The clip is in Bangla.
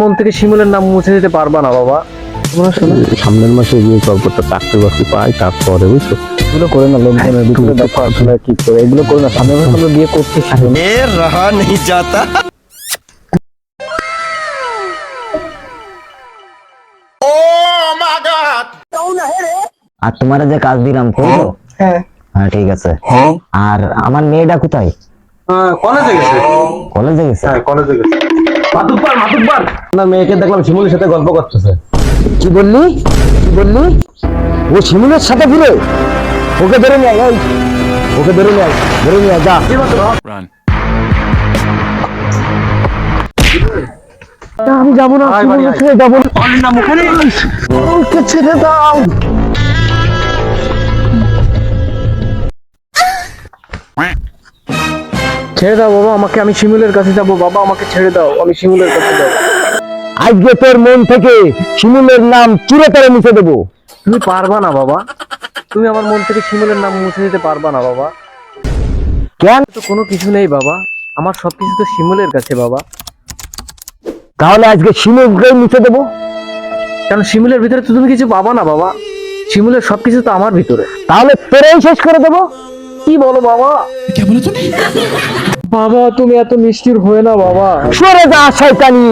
মন থেকে শিমুলের নাম মুছে দিতে পারবা না বাবা। তোমরা শোনো, সামনের মাসে গিয়ে গল্পটা চাকরি বাকরি পাই তারপরে বুঝছো। এগুলো করে না, লোকজনের ভিতরে দেখো আসলে কি করে, এগুলো করে না। সামনের মাসে আমরা বিয়ে করতেছি। रहा नहीं जाता। আর তোমার যে কাজ দিলাম করবো? হ্যাঁ হ্যাঁ ঠিক আছে। আর আমার মেয়েটা কোথায়? কলেজে গেছে। কলেজে গেছে? কলেজে গেছে। মাতুব্বার আপনার মেয়েকে দেখলাম শিমুলের সাথে গল্প করতেছে। কি বললি? কি বললি? ও শিমুলের সাথে ঘুরে? ওকে ধরে নিয়ে আয়, ওকে ধরে নিয়ে আয়, ধরে নিয়ে আয়, যা। আমি যাবো না, শিমুলের সাথে যাবো না। ওকে ছেড়ে দাও। ছেড়ে দাও বাবা আমাকে, আমি শিমুলের কাছে যাবো। বাবা আমাকে ছেড়ে দাও, আমি শিমুলের কাছে যাবো। আজকে তোর মন থেকে শিমুলের নাম চিরতরে মুছে দেবো। তুমি পারবা না বাবা, তুমি আমার মন থেকে শিমুলের নাম মুছে দিতে পারবা না বাবা। কেন? তো কোনো কিছু নেই বাবা, আমার সবকিছু তো শিমুলের কাছে বাবা। তাহলে আজকে শিমুলকে মুছে দেবো। কারণ শিমুলের ভিতরে তো তুমি কিছু পাবা না বাবা, শিমুলের সবকিছু তো আমার ভিতরে। তাহলে তোরেই শেষ করে দেবো। কি বলো বাবা? বাবা তুমি এত নিষ্ঠুর হয়ে না বাবা। সরে যা শয়তানি।